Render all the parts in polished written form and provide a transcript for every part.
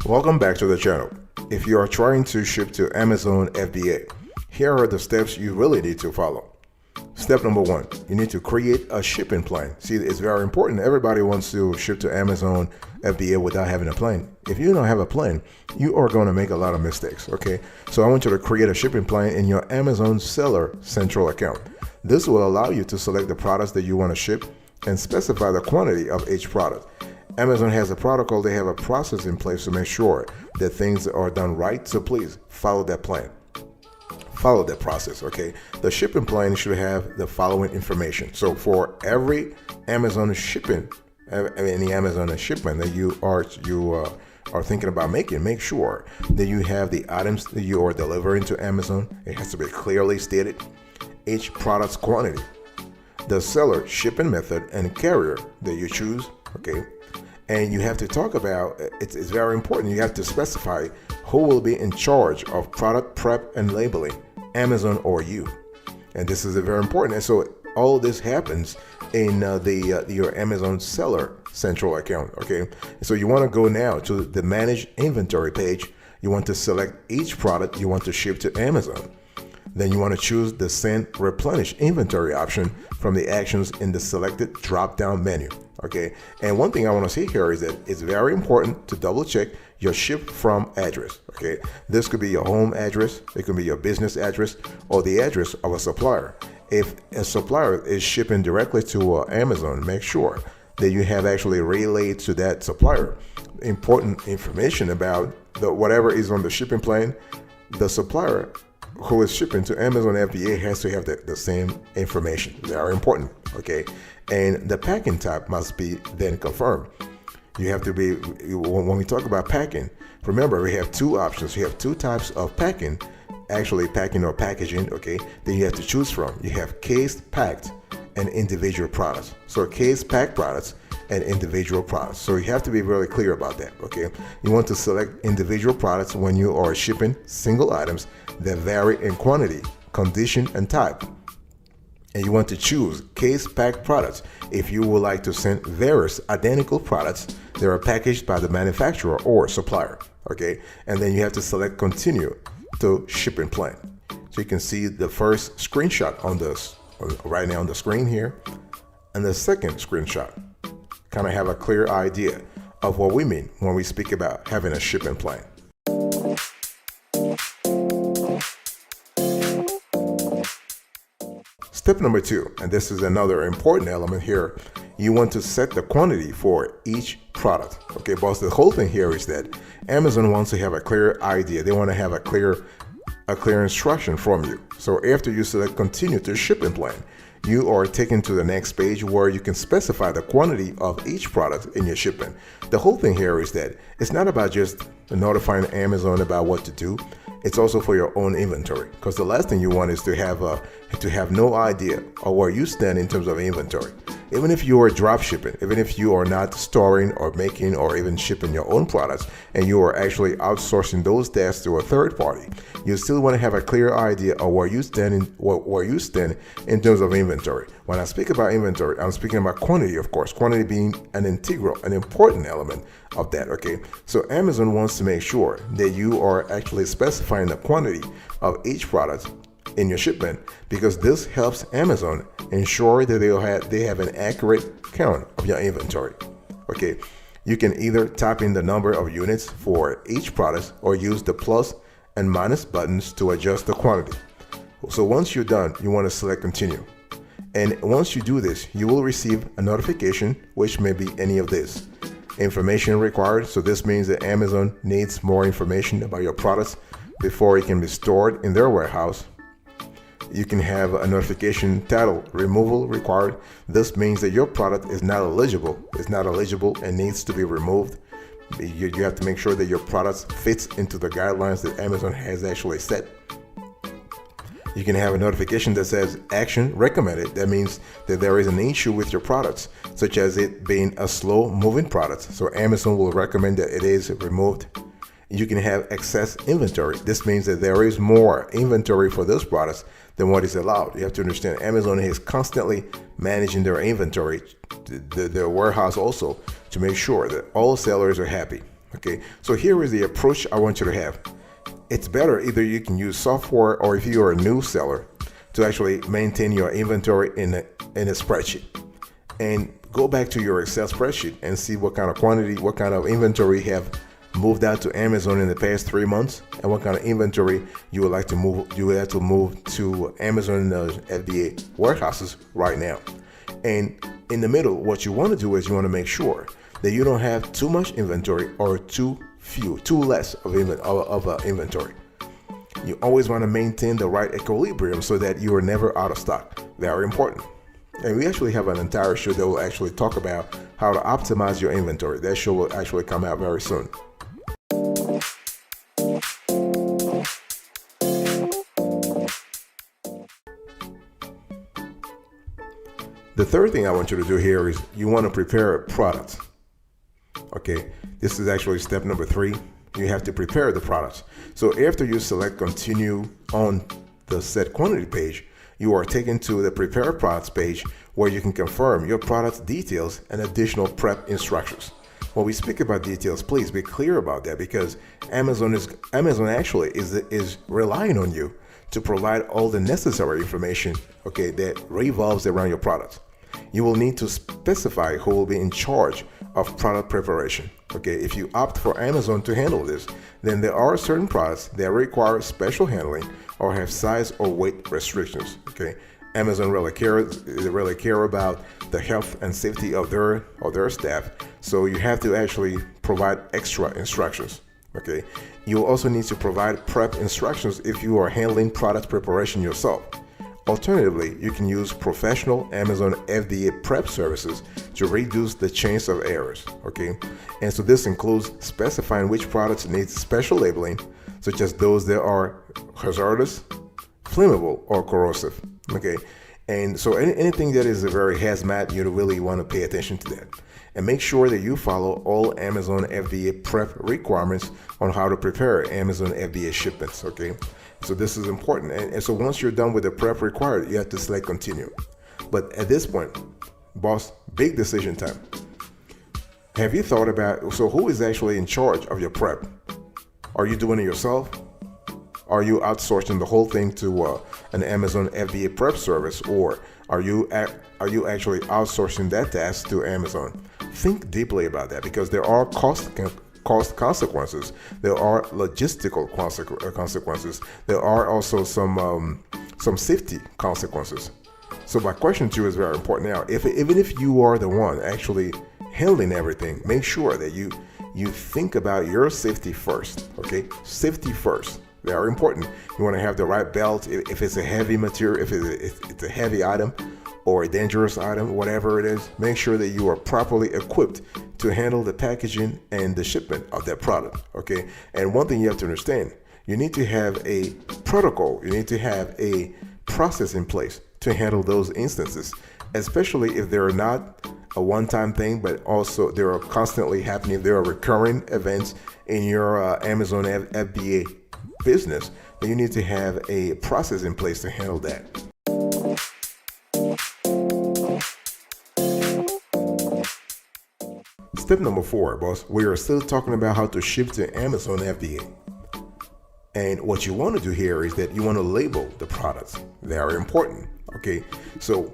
Welcome back to the channel. If you are trying to ship to Amazon FBA, here are the steps you really need to follow. Step number 1, you need to create a shipping plan. See, it's very important. Everybody wants to ship to Amazon FBA without having a plan. If you don't have a plan, you are going to make a lot of mistakes, okay? So I want you to create a shipping plan in your Amazon Seller Central account. This will allow you to select the products that you want to ship and specify the quantity of each product. Amazon has a protocol, they have a process in place to make sure that things are done right, so please follow that plan. Follow that process, okay? The shipping plan should have the following information. So for every Amazon shipping, any Amazon shipment that you are thinking about making, make sure that you have the items that you are delivering to Amazon. It has to be clearly stated. Each product's quantity, the seller shipping method and carrier that you choose, okay? And you have to talk about, it's very important, you have to specify who will be in charge of product prep and labeling, Amazon or you. And this is very important. And so all this happens in your Amazon Seller Central account, okay? So you want to go now to the Manage Inventory page. You want to select each product you want to ship to Amazon. Then you want to choose the Send Replenish Inventory option from the actions in the selected drop-down menu, okay? And one thing I want to say here is that it's very important to double check your ship from address, okay? This could be your home address, it could be your business address, or the address of a supplier. If a supplier is shipping directly to Amazon, make sure that you have actually relayed to that supplier important information about whatever is on the shipping plan. The supplier who is shipping to Amazon FBA has to have the same information. They are important, okay? And the packing type must be then confirmed. You have to be, when we talk about packing, remember we have two options. You have two types of packing, actually packing or packaging, okay? Then you have to choose from. You have case packed and individual products. So case packed products and individual products. So you have to be really clear about that, okay? You want to select individual products when you are shipping single items that vary in quantity, condition, and type. And you want to choose case packed products if you would like to send various identical products that are packaged by the manufacturer or supplier, okay? And then you have to select continue to shipping plan. So you can see the first screenshot on this right now on the screen here, and the second screenshot. Kind of have a clear idea of what we mean when we speak about having a shipping plan. Step number 2, and this is another important element here, you want to set the quantity for each product. Okay, boss, the whole thing here is that Amazon wants to have a clear idea. They want to have a clear instruction from you. So after you select continue to shipping plan, you are taken to the next page where you can specify the quantity of each product in your shipment. The whole thing here is that it's not about just notifying Amazon about what to do. It's also for your own inventory, because the last thing you want is to have no idea of where you stand in terms of inventory. Even if you are drop shipping, even if you are not storing or making or even shipping your own products, and you are actually outsourcing those tasks to a third party, you still want to have a clear idea of where you stand in terms of inventory. When I speak about inventory, I'm speaking about quantity, of course, quantity being an important element of that, okay? So Amazon wants to make sure that you are actually specifying the quantity of each product in your shipment, because this helps Amazon ensure that they have an accurate count of your inventory, okay? You can either type in the number of units for each product or use the plus and minus buttons to adjust the quantity. So once you're done, you want to select continue. And once you do this, you will receive a notification, which may be any of this. Information required. So this means that Amazon needs more information about your products before it can be stored in their warehouse. You can have a notification title removal required. This means that your product is not eligible and needs to be removed. You have to make sure that your product fits into the guidelines that Amazon has actually set. You can have a notification that says action recommended. That means that there is an issue with your products, such as it being a slow moving product. So Amazon will recommend that it is removed. You can have excess inventory. This means that there is more inventory for those products than what is allowed. You have to understand Amazon is constantly managing their inventory, their warehouse also, to make sure that all sellers are happy. Okay, so here is the approach I want you to have. It's better either you can use software, or if you are a new seller, to actually maintain your inventory in a spreadsheet, and go back to your Excel spreadsheet and see what kind of quantity, what kind of inventory you have moved out to Amazon in the past 3 months, and what kind of inventory you would like to move. You would have to move to Amazon FBA warehouses right now. And in the middle, what you want to do is you want to make sure that you don't have too much inventory or too less of inventory. You always want to maintain the right equilibrium so that you are never out of stock. Very important. And we actually have an entire show that will actually talk about how to optimize your inventory. That show will actually come out very soon. The third thing I want you to do here is you want to prepare products. Okay, this is actually step number 3. You have to prepare the products. So after you select continue on the set quantity page, you are taken to the prepare products page where you can confirm your product's details and additional prep instructions. When we speak about details, please be clear about that, because Amazon actually is relying on you to provide all the necessary information, okay, that revolves around your products. You will need to specify who will be in charge of product preparation. Okay, if you opt for Amazon to handle this, then there are certain products that require special handling or have size or weight restrictions. Okay, Amazon really care about the health and safety of their staff, so you have to actually provide extra instructions. Okay, you will also need to provide prep instructions if you are handling product preparation yourself. Alternatively, you can use professional Amazon FBA prep services to reduce the chance of errors. Okay, and so this includes specifying which products need special labeling, such as those that are hazardous, flammable, or corrosive. Okay, and so anything that is a very hazmat, you really want to pay attention to that. And make sure that you follow all Amazon FBA prep requirements on how to prepare Amazon FBA shipments. Okay, so this is important. And so once you're done with the prep required, you have to select continue. But at this point, boss, big decision time. Have you thought about, so who is actually in charge of your prep? Are you doing it yourself? Are you outsourcing the whole thing to an Amazon FBA prep service, or are you actually outsourcing that task to Amazon? Think deeply about that, because there are cost consequences. There are logistical consequences. There are also some safety consequences. So my question to you is very important now. Even if you are the one actually handling everything, make sure that you think about your safety first. Okay, safety first. Very important. You want to have the right belt. If it's a heavy material, if it's a heavy item or a dangerous item, whatever it is, make sure that you are properly equipped to handle the packaging and the shipment of that product. Okay. And one thing you have to understand, you need to have a protocol. You need to have a process in place to handle those instances, especially if they're not a one-time thing, but also they are constantly happening. There are recurring events in your Amazon FBA business, then you need to have a process in place to handle that. Step number 4, boss, we are still talking about how to ship to Amazon FBA. And what you want to do here is that you want to label the products. Very important. Okay, so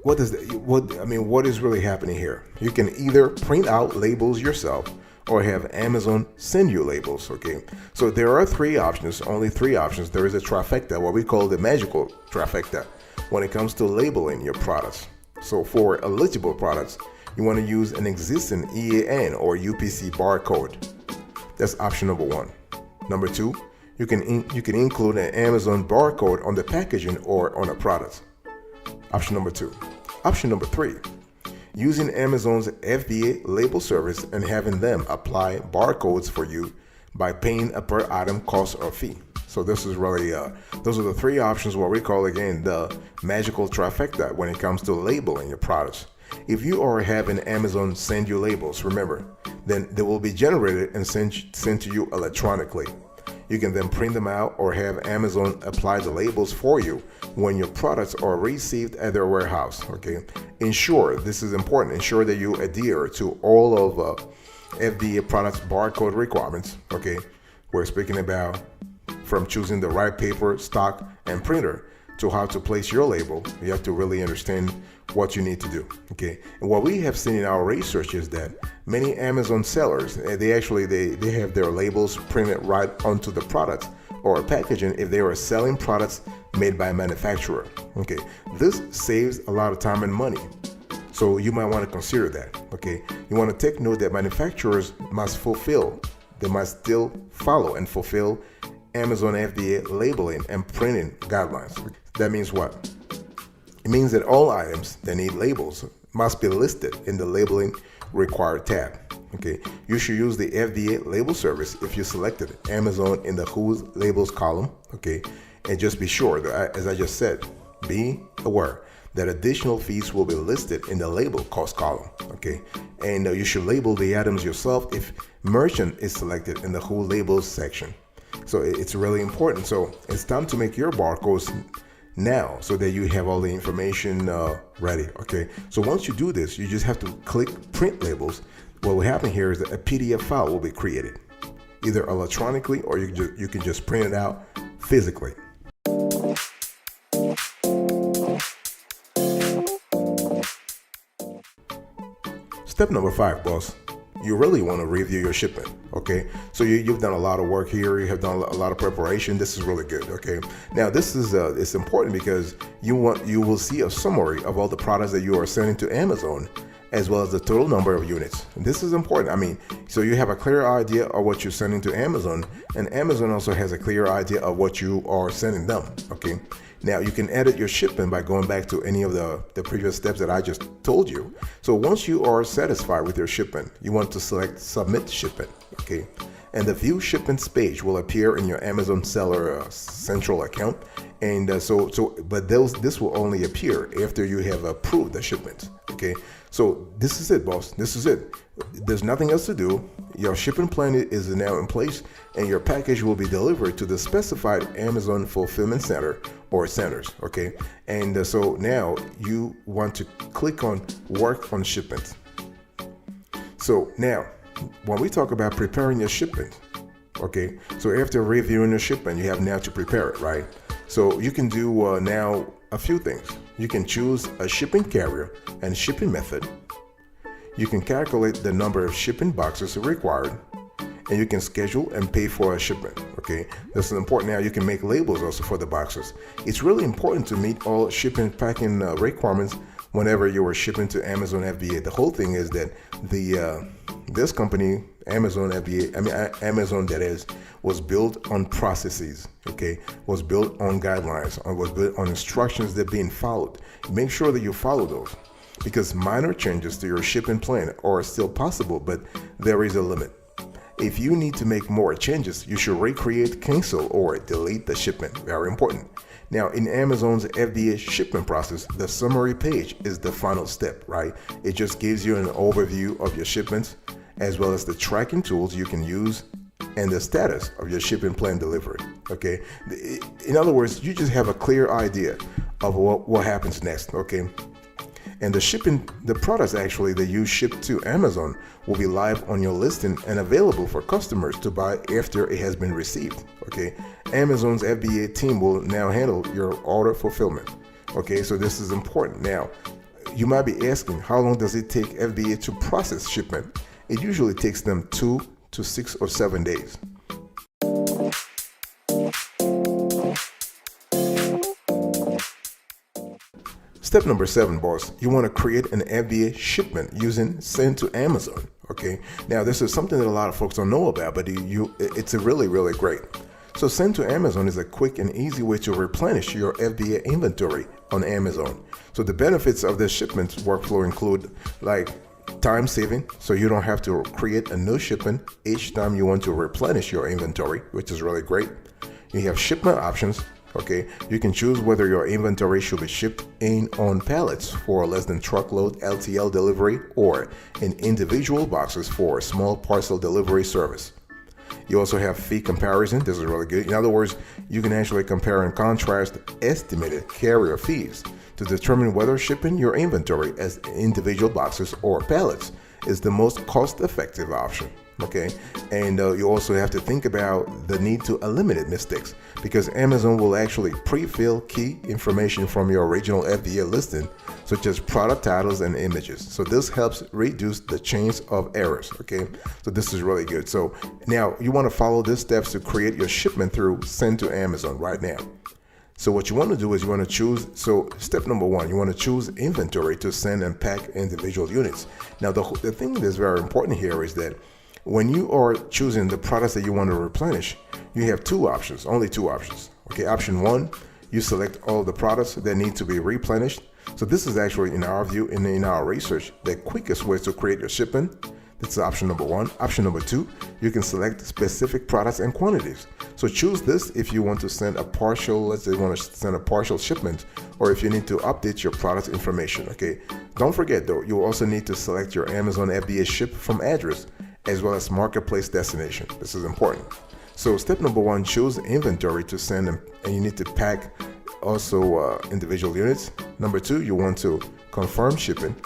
what is really happening here? You can either print out labels yourself or have Amazon send you labels. Okay, so there are only three options. There is a trifecta, what we call the magical trifecta, when it comes to labeling your products. So for eligible products, you want to use an existing EAN or UPC barcode. That's option number 1. Number 2, you can include an Amazon barcode on the packaging or on a product. Option number 2. Option number 3, using Amazon's FBA label service and having them apply barcodes for you by paying a per item cost or fee. So this is really, those are the 3 options, what we call, again, the magical trifecta when it comes to labeling your products. If you are having Amazon send you labels, remember, then they will be generated and sent to you electronically. You can then print them out or have Amazon apply the labels for you when your products are received at their warehouse. Okay, ensure, this is important, ensure that you adhere to all of FBA products barcode requirements. Okay, we're speaking about from choosing the right paper, stock, and printer to how to place your label. You have to really understand what you need to do. Okay, and what we have seen in our research is that many Amazon sellers, they have their labels printed right onto the product or packaging if they are selling products made by a manufacturer. Okay, this saves a lot of time and money. So you might want to consider that. Okay, you want to take note that manufacturers must still follow and fulfill Amazon FBA labeling and printing guidelines. That means what? It means that all items that need labels must be listed in the labeling required tab. Okay, you should use the FBA label service if you selected Amazon in the Who's Labels column. Okay, and just be sure that, as I just said, be aware that additional fees will be listed in the label cost column. Okay, and you should label the items yourself if merchant is selected in the Who Labels section. So it's really important. So it's time to make your barcodes now so that you have all the information ready. Okay, so once you do this, you just have to click print labels. What will happen here is that a PDF file will be created, either electronically or you can just print it out physically. Step number 5, boss. You really want to review your shipment. Okay, so you've done a lot of work here. You have done a lot of preparation. This is really good. Okay, now this is it's important because you will see a summary of all the products that you are sending to Amazon, as well as the total number of units. This is important. I mean, so you have a clear idea of what you're sending to Amazon, and Amazon also has a clear idea of what you are sending them. Okay, now you can edit your shipment by going back to any of the previous steps that I just told you. So once you are satisfied with your shipment, you want to select Submit Shipment. Okay, and the View Shipments page will appear in your Amazon Seller Central account. And this will only appear after you have approved the shipment. Okay, so this is it, boss. This is it. There's nothing else to do. Your shipping plan is now in place, and your package will be delivered to the specified Amazon fulfillment center or centers. Okay, and so now you want to click on Work on Shipment. So now, when we talk about preparing your shipment, okay, so after reviewing your shipment, you have now to prepare it, right? So you can do now a few things. You can choose a shipping carrier and shipping method. You can calculate the number of shipping boxes required, and you can schedule and pay for a shipment. Okay, this is important. Now you can make labels also for the boxes. It's really important to meet all shipping packing requirements whenever you are shipping to Amazon FBA. The whole thing is that this company, Amazon FBA, Amazon that is, was built on processes. Okay, was built on guidelines, or was built on instructions that are being followed. Make sure that you follow those, because minor changes to your shipping plan are still possible, but there is a limit. If you need to make more changes, you should recreate, cancel, or delete the shipment. Very important. Now, in Amazon's FBA shipment process, the summary page is the final step, right? It just gives you an overview of your shipments, as well as the tracking tools you can use and the status of your shipping plan delivery. Okay, in other words, you just have a clear idea of what happens next. Okay, and the products actually that you ship to Amazon will be live on your listing and available for customers to buy after it has been received. Okay, Amazon's FBA team will now handle your order fulfillment. Okay, so this is important. Now, you might be asking, how long does it take FBA to process shipment? It usually takes them 2 to 6 or 7 days. Step number 7, boss. You want to create an FBA shipment using Send to Amazon. Okay. Now, this is something that a lot of folks don't know about, but it's really great. So Send to Amazon is a quick and easy way to replenish your FBA inventory on Amazon. So the benefits of this shipment workflow include like time saving, so you don't have to create a new shipment each time you want to replenish your inventory, which is really great. You have shipment options. Okay, you can choose whether your inventory should be shipped in on pallets for less than truckload LTL delivery or in individual boxes for small parcel delivery service. You also have fee comparison. This is really good. In other words, you can actually compare and contrast estimated carrier fees to determine whether shipping your inventory as individual boxes or pallets is the most cost-effective option. Okay, and you also have to think about the need to eliminate mistakes, because Amazon will actually pre-fill key information from your original FBA listing, such as product titles and images. So this helps reduce the chance of errors. Okay, so this is really good. So now you want to follow these steps to create your shipment through Send to Amazon right now. So what you want to do is you want to choose, so step number one, you want to choose inventory to send and pack individual units. Now the thing that's very important here is that when you are choosing the products that you want to replenish, you have two options, only two options. Okay, option one, you select all the products that need to be replenished. So this is actually, in our view, in our research, the quickest way to create your shipment. That's option number one. Option number two, you can select specific products and quantities. So choose this if you want to send a partial, let's say you want to send a partial shipment, or if you need to update your product information. Okay, don't forget though, you also need to select your Amazon FBA ship from address, as well as marketplace destination. This is important. So step number one, choose inventory to send, and you need to pack also individual units. Number two, you want to confirm shipping.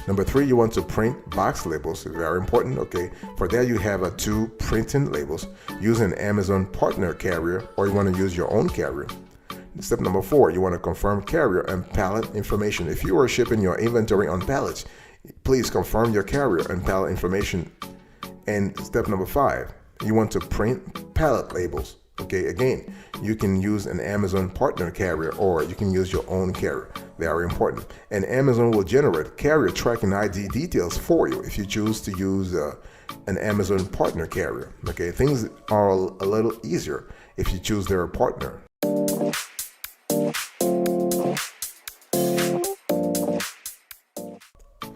Number three, you want to print box labels. Very important. Okay, for that you have two printing labels. Use an Amazon partner carrier, or you want to use your own carrier. Step number four, you want to confirm carrier and pallet information. If you are shipping your inventory on pallets, please confirm your carrier and pallet information. And step number five, you want to print pallet labels. Okay, again, you can use an Amazon partner carrier, or you can use your own carrier. Very important. And Amazon will generate carrier tracking ID details for you if you choose to use an Amazon partner carrier. Okay, things are a little easier if you choose their partner.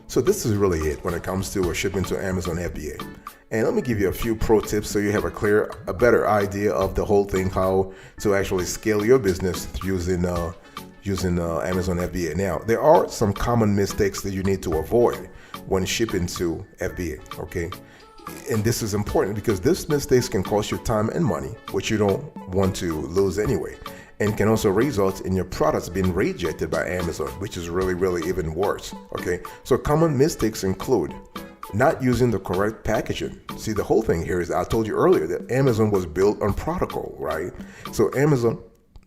So this is really it when it comes to shipping to Amazon FBA. And let me give you a few pro tips so you have a better idea of the whole thing, how to actually scale your business using Amazon FBA. Now, there are some common mistakes that you need to avoid when shipping to FBA, okay? And this is important because these mistakes can cost you time and money, which you don't want to lose anyway, and can also result in your products being rejected by Amazon, which is really even worse. Okay, so common mistakes include not using the correct packaging. See, the whole thing here is, I told you earlier that Amazon was built on protocol, right? So Amazon,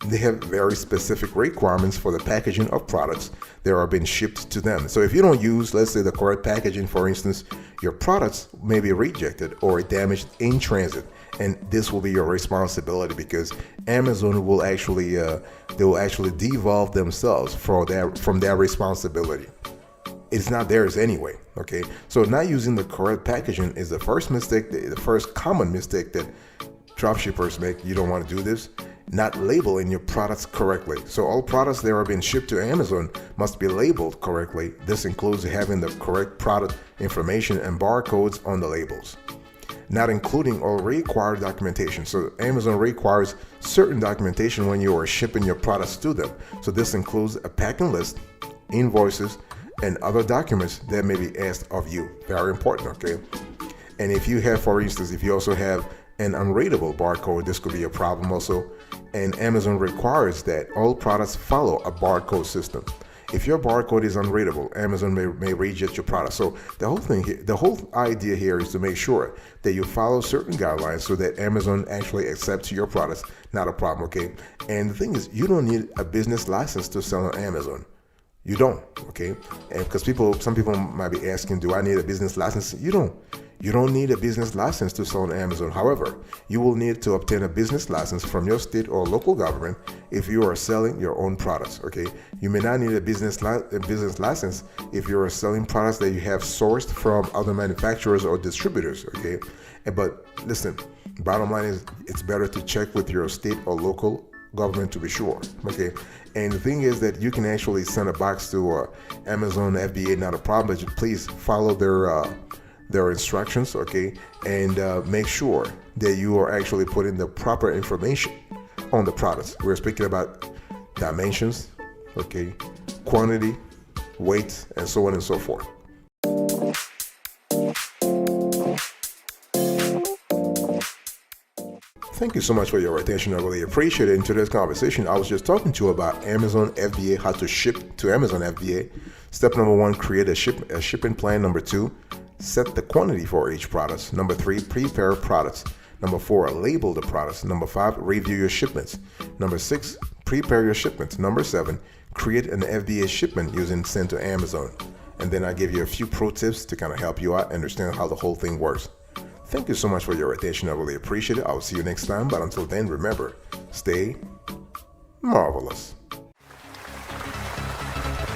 they have very specific requirements for the packaging of products that are being shipped to them. So if you don't use, let's say, the correct packaging, for instance, your products may be rejected or damaged in transit. And this will be your responsibility, because Amazon will actually they will actually devolve themselves from their responsibility. It's not theirs anyway. Okay, so not using the correct packaging is the first mistake, the first common mistake that dropshippers make. You don't want to do this. Not labeling your products correctly. So all products that are being shipped to Amazon must be labeled correctly. This includes having the correct product information and barcodes on the labels. Not including all required documentation. So Amazon requires certain documentation when you are shipping your products to them. So this includes a packing list, invoices, and other documents that may be asked of you. Very important, okay? And if you have, for instance, if you also have an unreadable barcode, this could be a problem also. And Amazon requires that all products follow a barcode system. If your barcode is unreadable, Amazon may reject your product. So the whole thing here, the whole idea here is to make sure that you follow certain guidelines so that Amazon actually accepts your products. Not a problem, okay? And the thing is, you don't need a business license to sell on Amazon. You don't, okay? And because some people might be asking, do I need a business license? You don't. You don't need a business license to sell on Amazon. However, you will need to obtain a business license from your state or local government if you are selling your own products, okay? You may not need a business license if you are selling products that you have sourced from other manufacturers or distributors, okay? But listen, bottom line is, it's better to check with your state or local government to be sure, okay? And the thing is that you can actually send a box to Amazon FBA, not a problem, but please follow their instructions, okay? And make sure that you are actually putting the proper information on the products. We're speaking about dimensions, okay, quantity, weight, and so on and so forth. Thank you so much for your attention. I really appreciate it. In today's conversation, I was just talking to you about Amazon FBA, how to ship to Amazon FBA. Step number one, create a shipping plan. Number two, set the quantity for each product. Number 3, prepare products. Number 4, label the products. Number 5, review your shipments. Number 6, prepare your shipments. Number 7, create an FBA shipment using Send to Amazon. And then I give you a few pro tips to kind of help you out understand how the whole thing works. Thank you so much for your attention. I really appreciate it. I'll see you next time. But until then, remember, stay marvelous.